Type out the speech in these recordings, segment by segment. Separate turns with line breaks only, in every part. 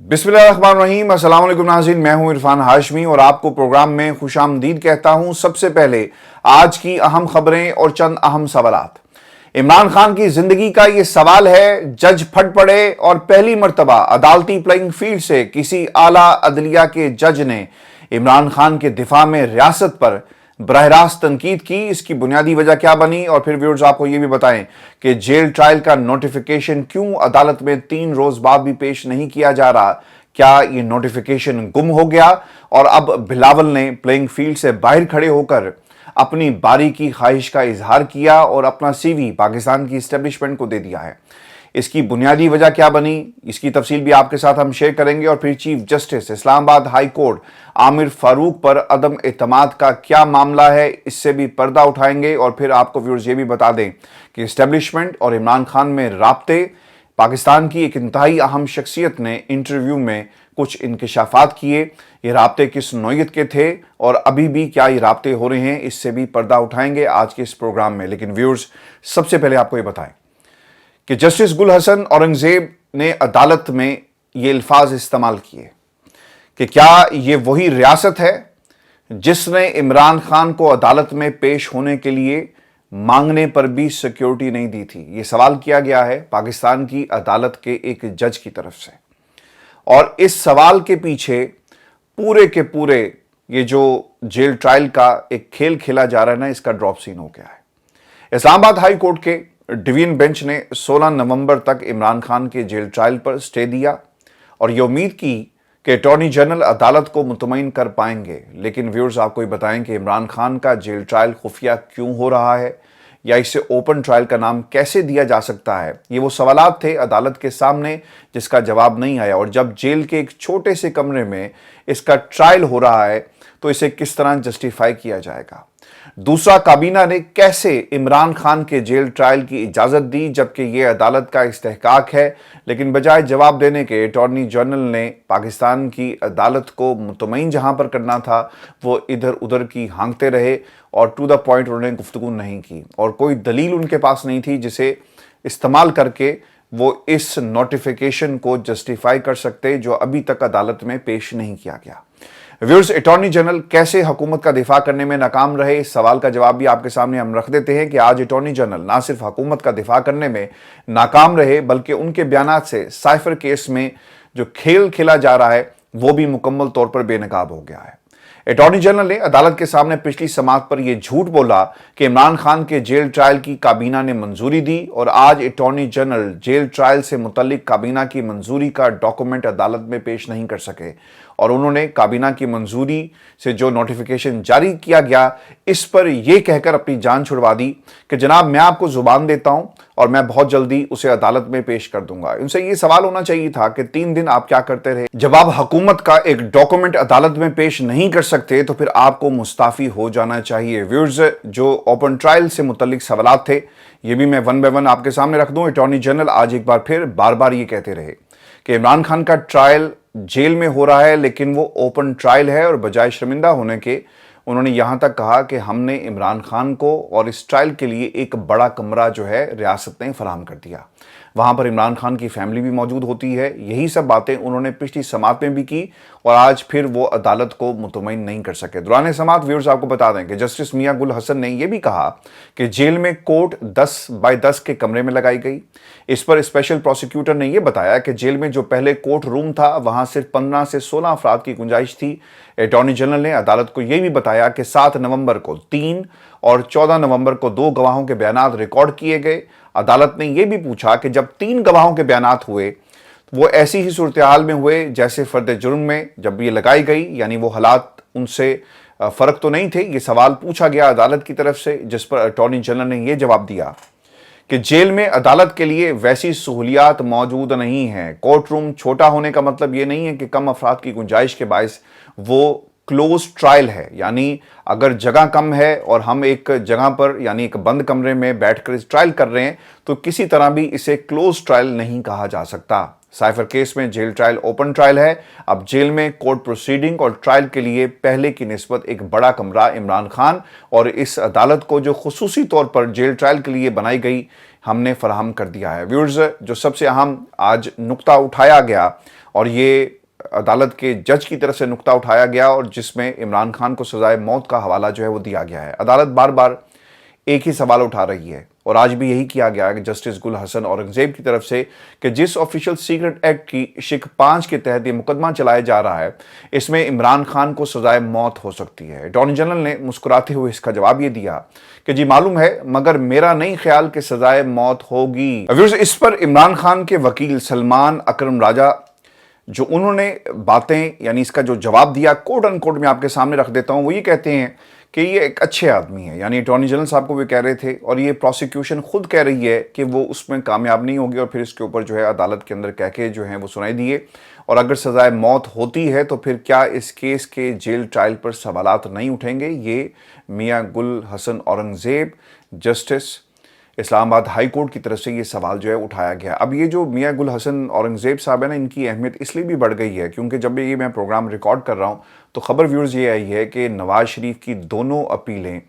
बिस्मिल्लाहिर्रहमानिर्रहीम। अस्सलाम वालेकुम नाज़रीन, मैं हूं इरफान हाशमी और आपको प्रोग्राम में खुशामदीद कहता हूं। सबसे पहले आज की अहम खबरें और चंद अहम सवालात। इमरान खान की जिंदगी का ये सवाल है, जज फट पड़े और पहली मर्तबा अदालती प्लेइंग फील्ड से किसी आला अदलिया के जज ने इमरान खान के दिफा में रियासत पर बरह रास्त तनकीद की। इसकी बुनियादी वजह क्या बनी, और फिर व्यूअर्स आपको यह भी बताएं कि जेल ट्रायल का नोटिफिकेशन क्यों अदालत में 3 रोज बाद भी पेश नहीं किया जा रहा। क्या यह नोटिफिकेशन गुम हो गया और अब बिलावल ने प्लेइंग फील्ड से बाहर खड़े होकर अपनी बारी की ख्वाहिश का इजहार किया और अपना सीवी पाकिस्तान की एस्टेब्लिशमेंट को दे दिया है। इसकी बुनियादी वजह क्या बनी, इसकी तफसील भी आपके साथ हम शेयर करेंगे। और फिर chief justice Islamabad high court Aamir Farooq पर अदम एतमाद का क्या मामला है, इससे भी पर्दा उठाएंगे। और फिर आपको व्यूअर्स ये भी बता दें कि एस्टेब्लिशमेंट और इमरान खान में राब्ते, पाकिस्तान की एक इंतहाई अहम शख्सियत ने इंटरव्यू में कुछ इंकशाफात किए। ये राब्ते किस नौयत के थे और अभी भी क्या ये राब्ते हो रहे हैं, इससे भी पर्दा उठाएंगे आज के इस प्रोग्राम में। लेकिन व्यूअर्स सबसे पहले आपको ये बताएं कि जस्टिस गुल हसन औरंगजेब ने अदालत में ये अल्फाज इस्तेमाल किए कि क्या ये वही रियासत है जिसने इमरान खान को अदालत में पेश होने के लिए मांगने पर भी सिक्योरिटी नहीं दी थी। ये सवाल किया गया है पाकिस्तान की अदालत के एक जज की तरफ से, और इस सवाल के पीछे पूरे के पूरे ये जो जेल ट्रायल का एक खेल खेला जा रहा है ना, इसका ड्रॉप सीन हो गया है। इस्लामाबाद हाई कोर्ट के डिवीजन बेंच ने 16 नवंबर तक इमरान खान के जेल ट्रायल पर स्टे दिया और ये उम्मीद की कि अटॉर्नी जनरल अदालत को मुतमईन कर पाएंगे। लेकिन व्यूअर्स आपको ये बताएं कि इमरान खान का जेल ट्रायल खुफिया क्यों हो रहा है, या इसे ओपन ट्रायल का नाम कैसे दिया जा सकता है। ये वो सवालात थे अदालत के सामने जिसका जवाब नहीं आया। और जब जेल के एक छोटे से कमरे में इसका ट्रायल हो रहा है तो इसे किस तरह जस्टिफाई किया जाएगा। दूसरा, काबीना ने कैसे इमरान खान के जेल ट्रायल की इजाजत दी जबकि यह अदालत का इस्तेहकाक है, लेकिन बजाय जवाब देने के अटॉर्नी जनरल ने पाकिस्तान की अदालत को मुतमईन जहां पर करना था वो इधर उधर की हाँकते रहे और टू द पॉइंट उन्होंने गुफ्तगू नहीं की और कोई दलील उनके पास नहीं थी जिसे इस्तेमाल करके वो इस नोटिफिकेशन को जस्टिफाई कर सकते जो अभी तक अदालत में पेश नहीं किया गया। व्यूअर्स, अटॉर्नी जनरल कैसे हुकूमत का दिफा करने में नाकाम रहे, इस सवाल का जवाब भी आपके सामने हम रख देते हैं कि आज अटॉर्नी जनरल ना सिर्फ हुकूमत का दिफा करने में नाकाम रहे बल्कि उनके बयानात से साइफर केस में जो खेल खेला जा रहा है वो भी मुकम्मल तौर पर बेनकाब हो गया है। अटॉर्नी जनरल ने अदालत के सामने पिछली समाअत पर यह झूठ बोला कि इमरान खान के जेल ट्रायल की काबीना ने मंजूरी दी, और आज अटॉर्नी जनरल जेल ट्रायल से मुतल्लिक काबीना की मंजूरी का डॉक्यूमेंट अदालत में पेश नहीं कर सके और उन्होंने काबीना की मंजूरी से जो नोटिफिकेशन जारी किया गया इस पर यह कहकर अपनी जान छुड़वा दी कि जनाब मैं आपको जुबान देता हूं और मैं बहुत जल्दी उसे अदालत में पेश कर दूंगा। उनसे ये सवाल होना चाहिए था कि 3 दिन आप क्या करते रहे। जब आप हुकूमत का एक डॉक्यूमेंट अदालत में पेश नहीं कर सकते तो फिर आपको मुस्ताफी हो जाना चाहिए। व्यूअर्स, जो ओपन ट्रायल से मुतल्लिक सवालात थे ये भी मैं वन बाय वन आपके सामने रख दूं। अटॉर्नी जनरल आज एक बार फिर बार बार ये कहते रहे कि इमरान खान का ट्रायल जेल में हो रहा है लेकिन वो ओपन ट्रायल है, और बजाय शर्मिंदा होने के उन्होंने यहां तक कहा कि हमने इमरान खान को और इस ट्रायल के लिए एक बड़ा कमरा जो है रियासत ने फराहम कर दिया। वहां पर इमरान खान की फैमिली भी मौजूद होती है। यही सब बातें उन्होंने पिछली समाअत में भी की और आज फिर वो अदालत को मुतमईन नहीं कर सके। दौरान समाअत व्यूअर्स आपको बता दें कि जस्टिस मियां गुल हसन ने यह भी कहा कि जेल में कोर्ट 10 बाय 10 के कमरे में लगाई गई। इस पर स्पेशल प्रोसिक्यूटर ने यह बताया कि जेल में जो पहले कोर्ट रूम था वहां सिर्फ 15 से 16 अफराद की गुंजाइश थी। अटॉर्नी जनरल ने अदालत को यह भी बताया कि 7 नवंबर को 3 और 14 नवंबर को 2 गवाहों के बयानात रिकॉर्ड किए गए। अदालत ने यह भी पूछा कि जब 3 गवाहों के बयानात हुए वो ऐसी ही सूरत हाल में हुए जैसे फर्द जुर्म में जब ये लगाई गई, यानी वो हालात उनसे फर्क तो नहीं थे। ये सवाल पूछा गया अदालत की तरफ से, जिस पर अटॉर्नी जनरल ने यह जवाब दिया कि जेल में अदालत के लिए वैसी सहूलियात मौजूद नहीं है। कोर्ट रूम छोटा होने का मतलब ये नहीं है कि कम अफराद की गुंजाइश के बायस वो क्लोज ट्रायल है, यानी अगर जगह कम है और हम एक जगह पर यानी एक बंद कमरे में बैठकर इस ट्रायल कर रहे हैं तो किसी तरह भी इसे क्लोज ट्रायल नहीं कहा जा सकता। साइफर केस में जेल ट्रायल ओपन ट्रायल है। अब जेल में कोर्ट प्रोसीडिंग और ट्रायल के लिए पहले की निस्बत एक बड़ा कमरा इमरान खान और इस अदालत को जो खुसूसी तौर पर जेल ट्रायल के लिए बनाई गई हमने फराहम कर दिया है। व्यूअर्स, जो सबसे अहम आज नुक्ता उठाया गया और ये अदालत के जज की तरफ से नुक्ता उठाया गया और जिसमें इमरान खान को सजाए मौत का हवाला जो है वो दिया गया है। अदालत बार बार एक ही सवाल उठा रही है और आज भी यही किया गया कि जस्टिस गुल हसन औरंगजेब की तरफ से कि जिस ऑफिशियल सीक्रेट एक्ट की शिक 5 के तहत ये मुकदमा चलाया जा रहा है इसमें इमरान खान को सजाए मौत हो सकती है। अटॉर्नी जनरल ने मुस्कुराते हुए इसका जवाब ये दिया कि जी मालूम है मगर मेरा नहीं ख्याल कि सजाए मौत होगी। इस पर इमरान खान के वकील सलमान अकरम राजा जो उन्होंने बातें यानी इसका जो जवाब दिया कोट अनकोट में आपके सामने रख देता हूं, वो ये कहते हैं कि ये एक अच्छे आदमी है, यानी अटॉर्नी जनरल साहब को भी कह रहे थे और ये प्रोसिक्यूशन खुद कह रही है कि वो उसमें कामयाब नहीं होगी और फिर इसके ऊपर जो है अदालत के अंदर कह के जो है वो सुनाई दिए। और अगर सजाए मौत होती है तो फिर क्या इस केस के जेल ट्रायल पर सवालात नहीं उठेंगे? ये मियां Gul Hasan Aurangzeb justice Islamabad high court की तरफ से ये सवाल जो है उठाया गया। अब ये जो मियां गुल हसन औरंगजेब साहब है ना, इनकी अहमियत इसलिए भी बढ़ गई है क्योंकि जब ये मैं प्रोग्राम रिकॉर्ड कर रहा हूँ तो खबर व्यूअर्स ये आई है कि नवाज शरीफ की दोनों अपीलें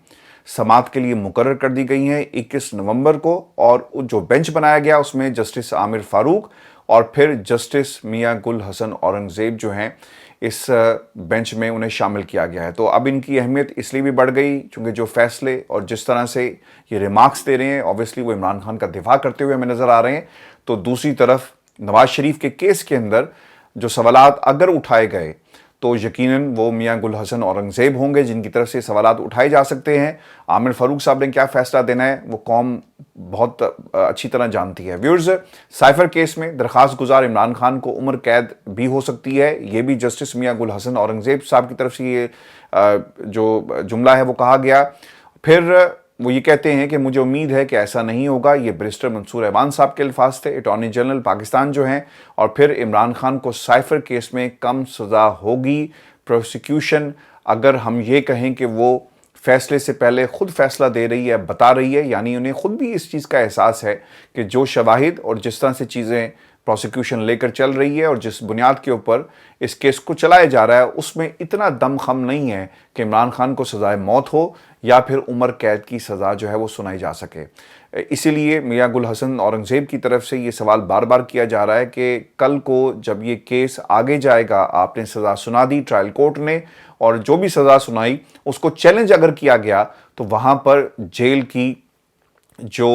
समाअत के लिए मुकर्रर कर दी गई हैं 21 नवंबर को और जो बेंच बनाया गया उसमें जस्टिस आमिर फारूक और फिर जस्टिस मियां गुल हसन औरंगजेब जो हैं इस बेंच में उन्हें शामिल किया गया है। तो अब इनकी अहमियत इसलिए भी बढ़ गई क्योंकि जो फैसले और जिस तरह से ये रिमार्क्स दे रहे हैं ऑब्वियसली वो इमरान खान का दिफा करते हुए हमें नजर आ रहे हैं। तो दूसरी तरफ नवाज शरीफ के केस के अंदर जो सवालात अगर उठाए गए तो यकीनन वो मियां गुल हसन औरंगजेब होंगे जिनकी तरफ से सवालात उठाए जा सकते हैं। आमिर फारूक साहब ने क्या फैसला देना है वो कौम बहुत अच्छी तरह जानती है। व्यूअर्स, साइफर केस में दरखास्त गुजार इमरान खान को उम्र कैद भी हो सकती है, ये भी जस्टिस मियां गुल हसन औरंगजेब साहब की तरफ से ये जो जुमला है वो कहा गया। फिर वो ये कहते हैं कि मुझे उम्मीद है कि ऐसा नहीं होगा, ये बैरिस्टर मंसूर ऐवान साहब के अल्फाज थे, अटॉर्नी जनरल पाकिस्तान जो हैं। और फिर इमरान खान को साइफर केस में कम सज़ा होगी। प्रोसिक्यूशन अगर हम ये कहें कि वो फैसले से पहले खुद फैसला दे रही है, बता रही है, यानी उन्हें खुद भी इस चीज़ का एहसास है कि जो शवाहिद और जिस तरह से चीज़ें प्रोसिक्यूशन लेकर चल रही है और जिस बुनियाद के ऊपर इस केस को चलाया जा रहा है उसमें इतना दमखम नहीं है कि इमरान खान को सजाए मौत हो या फिर उम्र कैद की सज़ा जो है वो सुनाई जा सके। इसीलिए मियां गुल हसन औरंगजेब की तरफ से ये सवाल बार बार किया जा रहा है कि कल को जब ये केस आगे जाएगा, आपने सज़ा सुना दी ट्रायल कोर्ट ने और जो भी सज़ा सुनाई उसको चैलेंज अगर किया गया तो वहाँ पर जेल की जो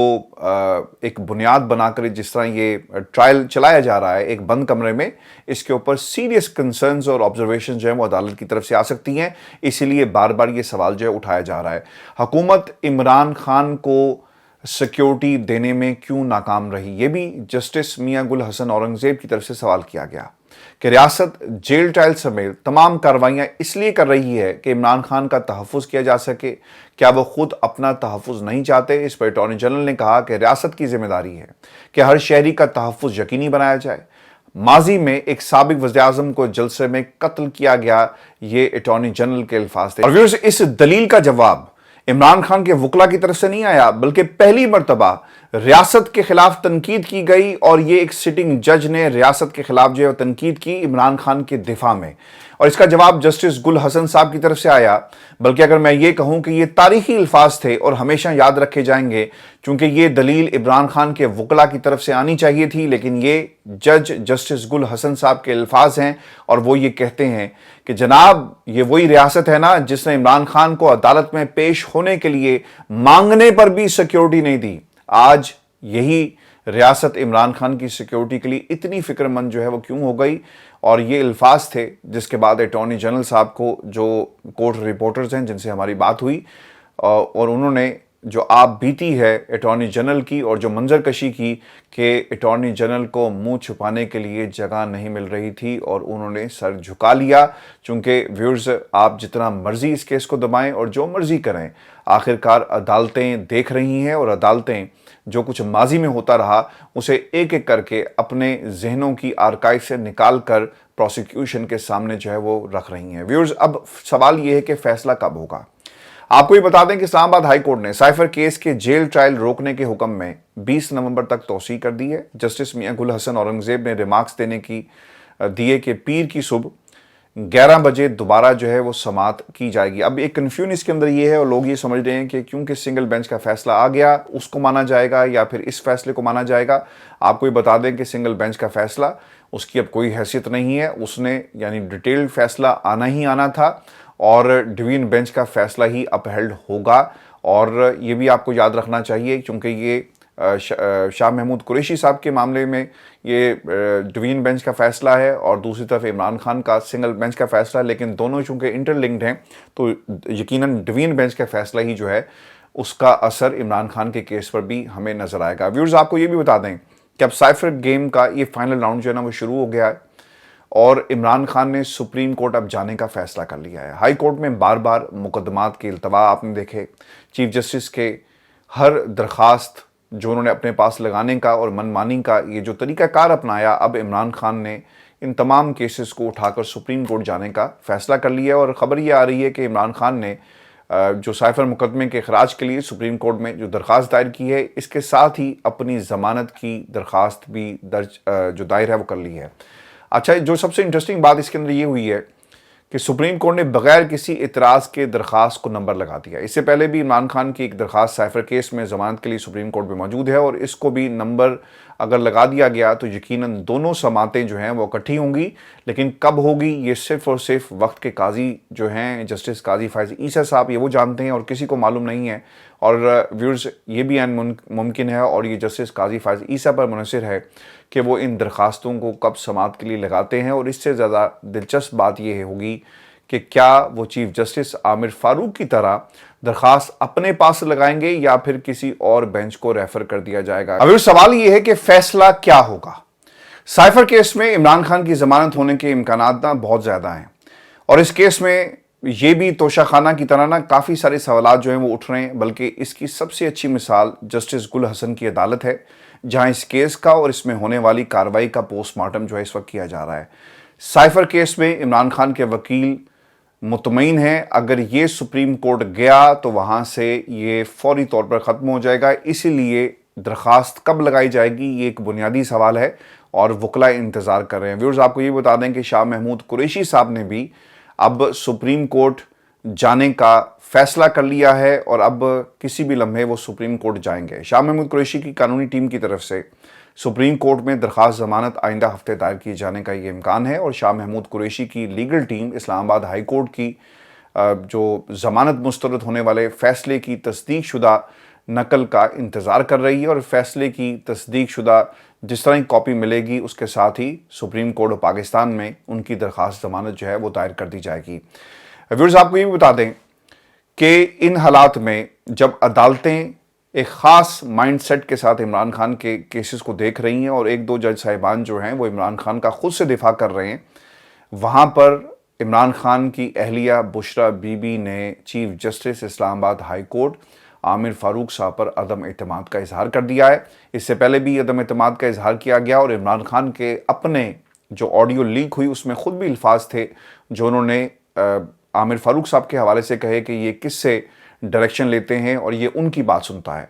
एक बुनियाद बनाकर जिस तरह ये ट्रायल चलाया जा रहा है एक बंद कमरे में, इसके ऊपर सीरियस कंसर्न्स और ऑब्जर्वेशन जो है वो अदालत की तरफ से आ सकती हैं। इसीलिए बार बार ये सवाल जो है उठाया जा रहा है। हुकूमत इमरान खान को सिक्योरिटी देने में क्यों नाकाम रही, ये भी जस्टिस मियां गुल हसन औरंगजेब की तरफ से सवाल किया गया कि रियासत जेल ट्रायल समेत तमाम कार्रवाइयाँ इसलिए कर रही है कि इमरान खान का तहफ़्फ़ुज़ किया जा सके, क्या वो खुद अपना तहफ़्फ़ुज़ नहीं चाहते? इस पर अटॉर्नी जनरल ने कहा कि रियासत की जिम्मेदारी है कि हर शहरी का तहफ़्फ़ुज़ यकीनी बनाया जाए। माजी में एक साबिक वज़ीर-ए-आज़म को जलसे में कत्ल किया गया, ये अटॉर्नी जनरल के अल्फाज थे। और व्यूअर्स, इस दलील का जवाब इमरान खान के वकला की तरफ से नहीं आया बल्कि पहली मर्तबा रियासत के खिलाफ तनकीद की गई और ये एक सिटिंग जज ने रियासत के खिलाफ जो है तनकीद की इमरान खान के दिफा में और इसका जवाब जस्टिस गुल हसन साहब की तरफ से आया। बल्कि अगर मैं ये कहूं कि ये तारीखी अल्फाज थे और हमेशा याद रखे जाएंगे क्योंकि ये दलील इमरान खान के वकला की तरफ से आनी चाहिए थी, लेकिन ये जज जस्टिस गुल हसन साहब के अल्फाज हैं और वो ये कहते हैं कि जनाब ये वही रियासत है ना जिसने इमरान खान को अदालत में पेश होने के लिए मांगने पर भी सिक्योरिटी नहीं दी। आज यही रियासत इमरान खान की सिक्योरिटी के लिए इतनी फिक्रमंद जो है वो क्यों हो गई? और ये अल्फाज थे जिसके बाद अटॉर्नी जनरल साहब को, जो कोर्ट रिपोर्टर्स हैं जिनसे हमारी बात हुई और उन्होंने جو آپ بیتی ہے اٹارنی جنرل کی اور جو منظر کشی کی کہ اٹارنی جنرل کو منہ چھپانے کے لیے جگہ نہیں مل رہی تھی اور انہوں نے سر جھکا لیا. چونکہ ویورز آپ جتنا مرضی اس کیس کو دبائیں اور جو مرضی کریں، آخرکار عدالتیں دیکھ رہی ہیں اور عدالتیں جو کچھ ماضی میں ہوتا رہا اسے ایک ایک کر کے اپنے ذہنوں کی آرکائیو سے نکال کر پروسیکیوشن کے سامنے جو ہے وہ رکھ رہی ہیں. ویورز اب سوال یہ ہے کہ فیصلہ کب ہوگا. آپ کو یہ بتا دیں کہ اسلام آباد ہائی کورٹ نے سائفر کیس کے جیل ٹرائل روکنے کے حکم میں 20 نومبر تک توسیع کر دی ہے. جسٹس میاں گل حسن اورنگزیب نے ریمارکس دیے کہ پیر کی صبح 11 بجے دوبارہ جو ہے وہ سماعت کی جائے گی. اب ایک کنفیوژن اس کے اندر یہ ہے اور لوگ یہ سمجھ رہے ہیں کہ کیونکہ سنگل بینچ کا فیصلہ آ گیا اس کو مانا جائے گا یا پھر اس فیصلے کو مانا جائے گا. آپ کو یہ بتا دیں کہ سنگل بینچ کا فیصلہ اس کی اب کوئی حیثیت نہیں ہے. اس نے یعنی ڈیٹیلڈ فیصلہ آنا ہی آنا تھا اور ڈویژن بینچ کا فیصلہ ہی اپہیلڈ ہوگا. اور یہ بھی آپ کو یاد رکھنا چاہیے کیونکہ یہ شاہ محمود قریشی صاحب کے معاملے میں یہ ڈویژن بینچ کا فیصلہ ہے اور دوسری طرف عمران خان کا سنگل بینچ کا فیصلہ ہے، لیکن دونوں چونکہ انٹر لنکڈ ہیں تو یقیناً ڈویژن بینچ کا فیصلہ ہی جو ہے اس کا اثر عمران خان کے کیس پر بھی ہمیں نظر آئے گا. ویورز آپ کو یہ بھی بتا دیں کہ اب سائفر گیم کا یہ فائنل راؤنڈ جو ہے نا وہ شروع ہو گیا ہے اور عمران خان نے سپریم کورٹ اب جانے کا فیصلہ کر لیا ہے. ہائی کورٹ میں بار بار مقدمات کے التوا آپ نے دیکھے. چیف جسٹس کے ہر درخواست جو انہوں نے اپنے پاس لگانے کا اور من مانی کا یہ جو طریقہ کار اپنایا، اب عمران خان نے ان تمام کیسز کو اٹھا کر سپریم کورٹ جانے کا فیصلہ کر لیا ہے. اور خبر یہ آ رہی ہے کہ عمران خان نے جو سائفر مقدمے کے اخراج کے لیے سپریم کورٹ میں جو درخواست دائر کی ہے اس کے ساتھ ہی اپنی ضمانت کی درخواست بھی جو دائر ہے وہ کر لی ہے. اچھا، جو سب سے انٹرسٹنگ بات اس کے اندر یہ ہوئی ہے کہ سپریم کورٹ نے بغیر کسی اعتراض کے درخواست کو نمبر لگا دیا. اس سے پہلے بھی عمران خان کی ایک درخواست سائفر کیس میں ضمانت کے لیے سپریم کورٹ میں موجود ہے اور اس کو بھی نمبر اگر لگا دیا گیا تو یقیناً دونوں سماعتیں جو ہیں وہ اکٹھی ہوں گی. لیکن کب ہوگی یہ صرف اور صرف وقت کے قاضی جو ہیں جسٹس قاضی فائز عیسیٰ صاحب یہ وہ جانتے ہیں اور کسی کو معلوم نہیں ہے. اور ویورز یہ بھی ممکن ہے اور یہ جسٹس قاضی فائز عیسیٰ پر منحصر ہے کہ وہ ان درخواستوں کو کب سماعت کے لیے لگاتے ہیں. اور اس سے زیادہ دلچسپ بات یہ ہوگی کہ کیا وہ چیف جسٹس عامر فاروق کی طرح درخواست اپنے پاس لگائیں گے یا پھر کسی اور بینچ کو ریفر کر دیا جائے گا. اب سوال یہ ہے کہ فیصلہ کیا ہوگا. سائفر کیس میں عمران خان کی ضمانت ہونے کے امکانات بہت زیادہ ہیں اور اس کیس میں یہ بھی توشہ خانہ کی طرح کافی سارے سوالات جو ہیں وہ اٹھ رہے ہیں. بلکہ اس کی سب سے اچھی مثال جسٹس گل حسن کی عدالت ہے جہاں اس کیس کا اور اس میں ہونے والی کارروائی کا پوسٹ مارٹم جو ہے اس وقت کیا جا رہا ہے. سائفر کیس میں عمران خان کے وکیل مطمئن ہیں اگر یہ سپریم کورٹ گیا تو وہاں سے یہ فوری طور پر ختم ہو جائے گا. اسی لیے درخواست کب لگائی جائے گی یہ ایک بنیادی سوال ہے اور وکلاء انتظار کر رہے ہیں. ویورز آپ کو یہ بتا دیں کہ شاہ محمود قریشی صاحب نے بھی اب سپریم کورٹ جانے کا فیصلہ کر لیا ہے اور اب کسی بھی لمحے وہ سپریم کورٹ جائیں گے. شاہ محمود قریشی کی قانونی ٹیم کی طرف سے سپریم کورٹ میں درخواست ضمانت آئندہ ہفتے دائر کیے جانے کا یہ امکان ہے اور شاہ محمود قریشی کی لیگل ٹیم اسلام آباد ہائی کورٹ کی جو ضمانت مسترد ہونے والے فیصلے کی تصدیق شدہ نقل کا انتظار کر رہی ہے اور فیصلے کی تصدیق شدہ جس طرح کاپی ملے گی اس کے ساتھ ہی سپریم کورٹ پاکستان میں ان کی درخواست ضمانت جو ہے وہ دائر کر دی جائے گی. ویورز آپ کو یہ بھی بتا دیں کہ ان حالات میں جب عدالتیں ایک خاص مائنڈ سیٹ کے ساتھ عمران خان کے کیسز کو دیکھ رہی ہیں اور ایک دو جج صاحبان جو ہیں وہ عمران خان کا خود سے دفاع کر رہے ہیں، وہاں پر عمران خان کی اہلیہ بشرا بی بی نے چیف جسٹس اسلام آباد ہائی کورٹ عامر فاروق صاحب پر عدم اعتماد کا اظہار کر دیا ہے. اس سے پہلے بھی عدم اعتماد کا اظہار کیا گیا اور عمران خان کے اپنے جو آڈیو لیک ہوئی اس میں خود بھی الفاظ تھے جو انہوں نے عامر فاروق صاحب کے حوالے سے کہے کہ یہ کس سے ڈائریکشن لیتے ہیں اور یہ ان کی بات سنتا ہے.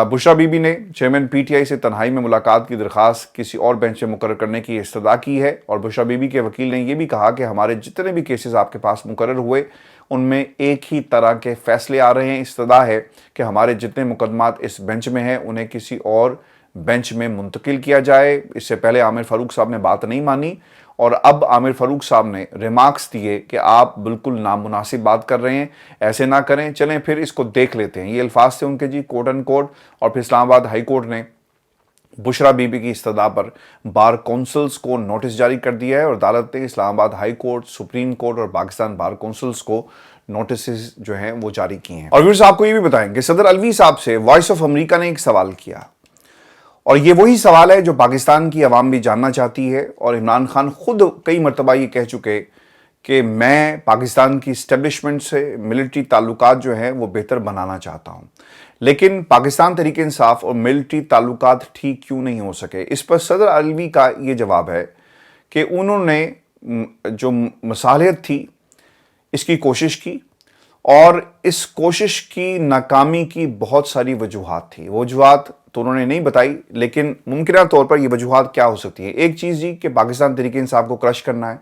بشرا بی بی نے چیئرمین پی ٹی آئی سے تنہائی میں ملاقات کی درخواست کسی اور بینچ سے مقرر کرنے کی استدعا کی ہے اور بشرا بی بی کے وکیل نے یہ بھی کہا کہ ہمارے جتنے بھی کیسز آپ کے پاس مقرر ہوئے ان میں ایک ہی طرح کے فیصلے آ رہے ہیں. استدعا ہے کہ ہمارے جتنے مقدمات اس بینچ میں ہیں انہیں کسی اور بینچ میں منتقل کیا جائے. اس سے پہلے عامر فاروق صاحب نے بات نہیں مانی اور اب عامر فاروق صاحب نے ریمارکس دیے کہ آپ بالکل نامناسب بات کر رہے ہیں، ایسے نہ کریں، چلیں پھر اس کو دیکھ لیتے ہیں. یہ الفاظ تھے ان کے جی کوٹ اینڈ کوٹ. اور پھر اسلام آباد ہائی کورٹ نے بشرا بی بی کی استدعا پر بار کونسلز کو نوٹس جاری کر دیا ہے اور عدالت نے اسلام آباد ہائی کورٹ، سپریم کورٹ اور پاکستان بار کونسلز کو नोटिस जो हैं वो जारी किए हैं। और व्यूअर्स आपको ये भी बताएं कि सदर अलवी साहब से वॉइस ऑफ अमेरिका ने एक सवाल किया, और ये वही सवाल है जो पाकिस्तान की आवाम भी जानना चाहती है, और इमरान खान खुद कई मरतबा ये कह चुके कि मैं पाकिस्तान की इस्टेब्लिशमेंट से मिलिट्री ताल्लुकात जो हैं वो बेहतर बनाना चाहता हूँ, लेकिन पाकिस्तान तहरीक इंसाफ और मिलिट्री ताल्लुकात ठीक क्यों नहीं हो सके। इस पर सदर अलवी का ये जवाब है कि उन्होंने जो मसालियत थी इसकी कोशिश की, और इस कोशिश की नाकामी की बहुत सारी वजूहात थी। वजूहात तो उन्होंने नहीं बताई, लेकिन मुमकिन तौर पर ये वजूहात क्या हो सकती है। एक चीज़ जी कि पाकिस्तान तहरीक इंसाफ को क्रश करना है,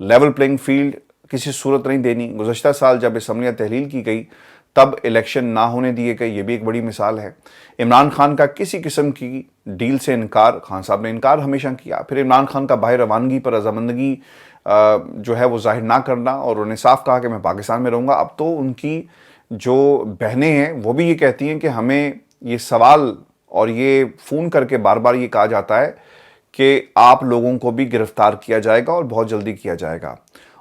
लेवल प्लेइंग फील्ड किसी सूरत नहीं देनी। गुज़श्ता साल जब असम्बलियाँ तहलील की गई तब इलेक्शन ना होने दिए गए, ये भी एक बड़ी मिसाल है। इमरान खान का किसी किस्म की डील से इनकार, खान साहब ने इनकार हमेशा किया। फिर इमरान खान का बाहर रवानगी पर रजामंदगी जो है वो जाहिर ना करना, और उन्होंने साफ कहा कि मैं पाकिस्तान में रहूँगा। अब तो उनकी जो बहनें हैं वो भी ये कहती हैं कि हमें ये सवाल और ये फ़ोन करके बार बार ये कहा जाता है कि आप लोगों को भी गिरफ्तार किया जाएगा और बहुत जल्दी किया जाएगा,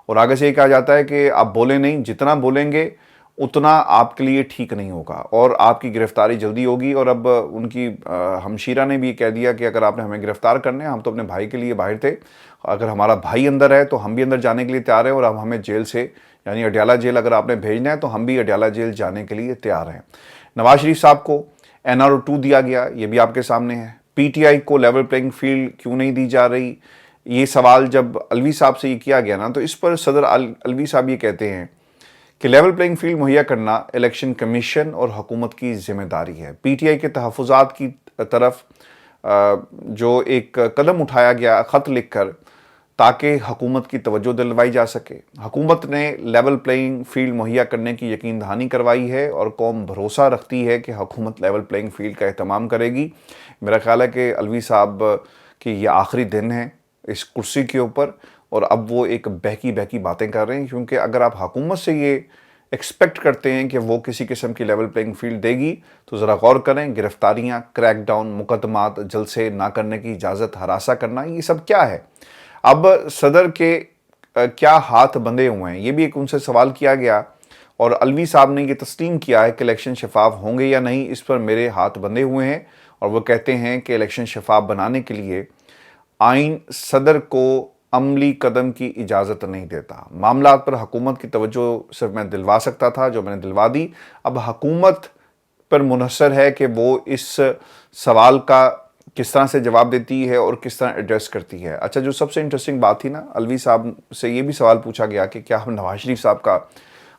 और आगे से ये कहा जाता है कि आप बोले नहीं, जितना बोलेंगे उतना आपके लिए ठीक नहीं होगा और आपकी गिरफ्तारी जल्दी होगी। और अब उनकी हमशीरा ने भी कह दिया कि अगर आपने हमें गिरफ्तार करने, हम तो अपने भाई के लिए बाहर थे, अगर हमारा भाई अंदर है तो हम भी अंदर जाने के लिए तैयार हैं, और अब हमें जेल से यानी अडयाला जेल अगर आपने भेजना है तो हम भी अडयाला जेल जाने के लिए तैयार हैं। नवाज शरीफ साहब को NRO 2 दिया गया, ये भी आपके सामने है। PTI को लेवल प्लेइंग फील्ड क्यों नहीं दी जा रही, ये सवाल जब अलवी साहब से ये किया गया ना, तो इस पर सदर अलवी साहब ये कहते हैं कि लेवल प्लेइंग फील्ड मुहैया करना इलेक्शन कमीशन और हुकूमत की जिम्मेदारी है। PTI के तहफ़्फ़ुज़ात की तरफ जो एक कदम उठाया गया ख़त लिख कर ताकि हुकूमत की तवज्जो दिलवाई जा सके। हुकूमत ने लेवल प्लेइंग फील्ड मुहैया करने की यकीन दहानी करवाई है, और कौम भरोसा रखती है कि हुकूमत लेवल प्लेइंग फील्ड का एहतमाम करेगी। मेरा ख्याल है कि अलवी साहब के ये आखिरी दिन है इस कुर्सी के ऊपर, और अब वो एक बहकी बातें कर रहे हैं, क्योंकि अगर आप हुकूमत से ये एक्सपेक्ट करते हैं कि वो किसी किस्म की लेवल प्लेइंग फील्ड देगी तो ज़रा गौर करें। गिरफ्तारियाँ, क्रैकडाउन, मुकदमात, जलसे ना करने की इजाज़त, हरासा करना, ये सब क्या है। अब सदर के क्या हाथ बंधे हुए हैं, ये भी एक उनसे सवाल किया गया, और अलवी साहब ने ये तस्लीम किया है कि इलेक्शन शफाफ होंगे या नहीं, इस पर मेरे हाथ बंधे हुए हैं, और वो कहते हैं कि इलेक्शन शफाफ बनाने के लिए आइन सदर को अमली कदम की इजाज़त नहीं देता। मामलात पर हुकूमत की तवज्जो सिर्फ मैं दिलवा सकता था, जो मैंने दिलवा दी। अब हुकूमत पर मुनहसर है कि वो इस सवाल का किस तरह से जवाब देती है और किस तरह एड्रेस करती है। अच्छा, जो सबसे इंटरेस्टिंग बात थी ना, अलवी साहब से ये भी सवाल पूछा गया कि क्या हम नवाज शरीफ साहब का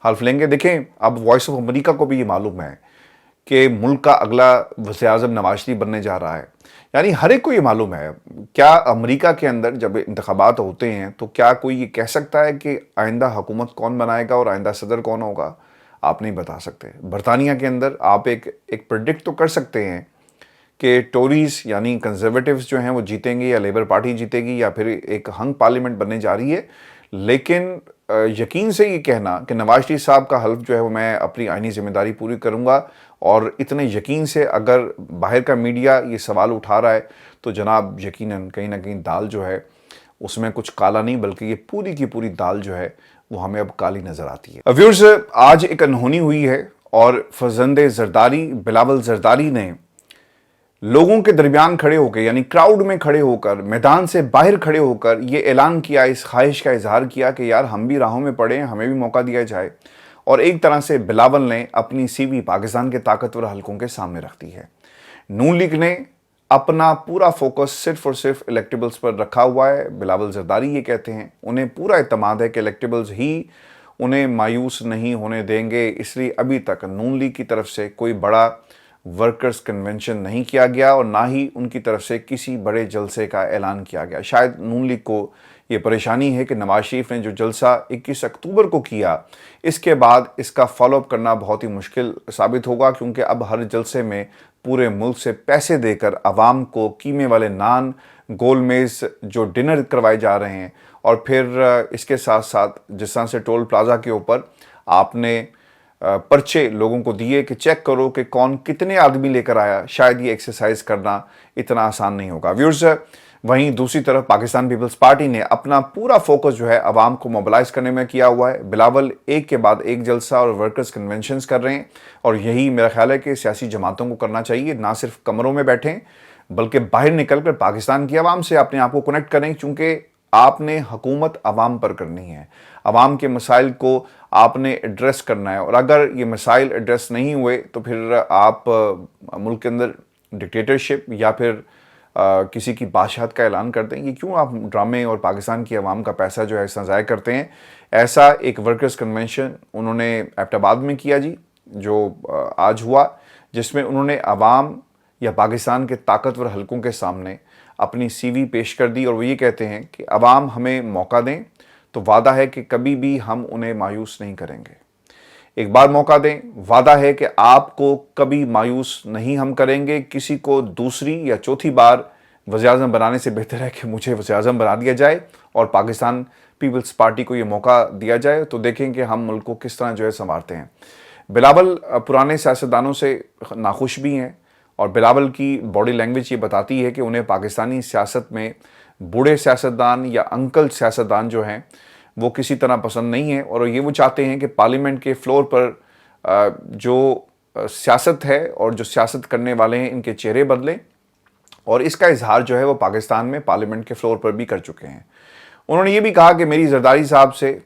हल्फ लेंगे। देखें, अब वॉइस ऑफ अमेरिका को भी ये मालूम है कि मुल्क का अगला वज़ीर-ए-आज़म नवाज शरीफ बनने जा रहा है, यानी हर एक को ये मालूम है। क्या अमेरिका के अंदर जब इंतखाबात होते हैं तो क्या कोई ये कह सकता है कि आइंदा हुकूमत कौन बनाएगा और आइंदा सदर कौन होगा? आप नहीं बता सकते। बरतानिया के अंदर आप एक प्रेडिक्ट तो कर सकते हैं कि टोरीज यानी कंजर्वेटिव्स जो हैं वो जीतेंगे, या लेबर पार्टी जीतेगी, या फिर एक हंग पार्लियामेंट बनने जा रही है। लेकिन यकीन से ये कहना कि नवाज शरीफ साहब का हल्फ जो है वो मैं अपनी आइनी जिम्मेदारी पूरी करूँगा, और इतने यकीन से अगर बाहर का मीडिया ये सवाल उठा रहा है तो जनाब यकीनन कहीं ना कहीं दाल जो है उसमें कुछ काला नहीं, बल्कि ये पूरी की पूरी दाल जो है वो हमें अब काली नज़र आती है। व्यूअर्स, आज एक अनहोनी हुई है, और फरजंदे जरदारी बिलावल जरदारी ने लोगों के दरमियान खड़े होकर, यानी क्राउड में खड़े होकर, मैदान से बाहर खड़े होकर ये ऐलान किया, इस ख्वाहिश का इजहार किया कि यार हम भी राहों में पड़े हैं, हमें भी मौका दिया जाए। और एक तरह से बिलावल ने अपनी CV पाकिस्तान के ताकतवर हलकों के सामने रख दी है। नून लीग ने अपना पूरा फोकस सिर्फ और सिर्फ इलेक्टेबल्स पर रखा हुआ है। बिलावल जरदारी ये कहते हैं उन्हें पूरा इत्मीनान है कि इलेक्टेबल्स ही उन्हें मायूस नहीं होने देंगे, इसलिए अभी तक नून लीग की तरफ से कोई बड़ा वर्कर्स कन्वेंशन नहीं किया गया, और ना ही उनकी तरफ से किसी बड़े जलसे का ऐलान किया गया। शायद नून लीग को ये परेशानी है कि नवाज शरीफ ने जो जलसा 21 अक्टूबर को किया, इसके बाद इसका फॉलोअप करना बहुत ही मुश्किल साबित होगा, क्योंकि अब हर जलसे में पूरे मुल्क से पैसे देकर आवाम को कीमे वाले नान, गोलमेज जो डिनर करवाए जा रहे हैं, और फिर इसके साथ साथ जिस तरह से टोल प्लाजा के ऊपर आपने पर्चे लोगों को दिए कि चेक करो कि कौन कितने आदमी लेकर आया, शायद ये एक्सरसाइज करना इतना आसान नहीं होगा। व्यूअर्स, वहीं दूसरी तरफ पाकिस्तान पीपल्स पार्टी ने अपना पूरा फोकस जो है अवाम को मोबिलाइज करने में किया हुआ है। बिलावल एक के बाद एक जलसा और वर्कर्स कन्वेंशंस कर रहे हैं, और यही मेरा ख्याल है कि सियासी जमातों को करना चाहिए, ना सिर्फ कमरों में बैठें बल्कि बाहर निकलकर पाकिस्तान की आवाम से अपने आप को कनेक्ट करें, क्योंकि आपने हुकूमत अवाम पर करनी है, अवाम के मसाइल को आपने एड्रेस करना है। और अगर ये मसाइल एड्रेस नहीं हुए तो फिर आप मुल्क के अंदर डिक्टेटरशिप या फिर किसी की बादशाहत का ऐलान कर दें। ये क्यों आप ड्रामे और पाकिस्तान की आवाम का पैसा जो है इस ज़ाया करते हैं। ऐसा एक वर्कर्स कन्वेंशन उन्होंने एबटाबाद में किया जी, जो आज हुआ, जिसमें उन्होंने आवाम या पाकिस्तान के ताकतवर हलकों के सामने अपनी सीवी पेश कर दी, और वो ये कहते हैं कि अवाम हमें मौका दें तो वादा है कि कभी भी हम उन्हें मायूस नहीं करेंगे। एक बार मौका दें, वादा है कि आपको कभी मायूस नहीं हम करेंगे। किसी को दूसरी या चौथी बार वज़ीर-ए-आज़म बनाने से बेहतर है कि मुझे वज़ीर-ए-आज़म बना दिया जाए और पाकिस्तान पीपल्स पार्टी को ये मौका दिया जाए, तो देखें कि हम मुल्क को किस तरह जो है संवारते हैं। बिलावल पुराने सियासतदानों से नाखुश भी हैं, और बिलावल की बॉडी लैंग्वेज ये बताती है कि उन्हें पाकिस्तानी सियासत में बूढ़े सियासतदान या अंकल सियासतदान जो हैं वो किसी तरह पसंद नहीं है, और ये वो चाहते हैं कि पार्लियामेंट के फ्लोर पर जो सियासत है और जो सियासत करने वाले हैं इनके चेहरे बदलें, और इसका इजहार जो है वो पाकिस्तान में पार्लियामेंट के फ्लोर पर भी कर चुके हैं। उन्होंने ये भी कहा कि मेरी जरदारी साहब से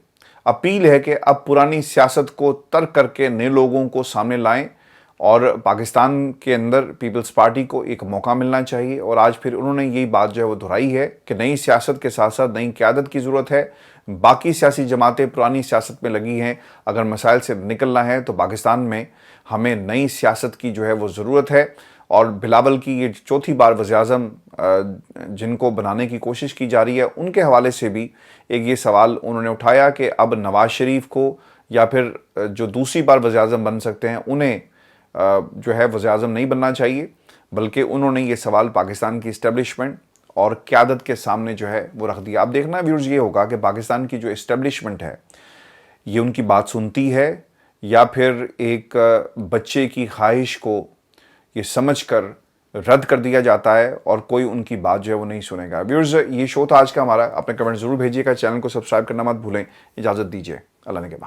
अपील है कि अब पुरानी सियासत को तर्क करके नए लोगों को सामने लाएं, और पाकिस्तान के अंदर पीपल्स पार्टी को एक मौका मिलना चाहिए। और आज फिर उन्होंने यही बात जो है वो दोहराई है कि नई सियासत के साथ साथ नई क़यादत की ज़रूरत है। बाकी सियासी जमातें पुरानी सियासत में लगी हैं, अगर मसाइल से निकलना है तो पाकिस्तान में हमें नई सियासत की जो है वो ज़रूरत है। और बिलावल की ये चौथी बार वज़ीर-ए-आज़म जिनको बनाने की कोशिश की जा रही है, उनके हवाले से भी एक ये सवाल उन्होंने उठाया कि अब नवाज़ शरीफ को या फिर जो दूसरी बार वज़ीर-ए-आज़म बन सकते हैं उन्हें जो है वज़ीर-ए-आज़म नहीं बनना चाहिए, बल्कि उन्होंने ये सवाल पाकिस्तान की इस्टेब्लिशमेंट और क़यादत के सामने जो है वो रख दिया। आप देखना व्यूअर्स, ये होगा कि पाकिस्तान की जो इस्टेब्लिशमेंट है ये उनकी बात सुनती है या फिर एक बच्चे की ख्वाहिश को ये समझकर रद्द कर दिया जाता है और कोई उनकी बात जो है वो नहीं सुनेगा। व्यूअर्स, ये शो था आज का हमारा। अपने कमेंट ज़रूर भेजिएगा, चैनल को सब्सक्राइब करना मत भूलें। इजाज़त दीजिए, अल्लाह ने के बाद।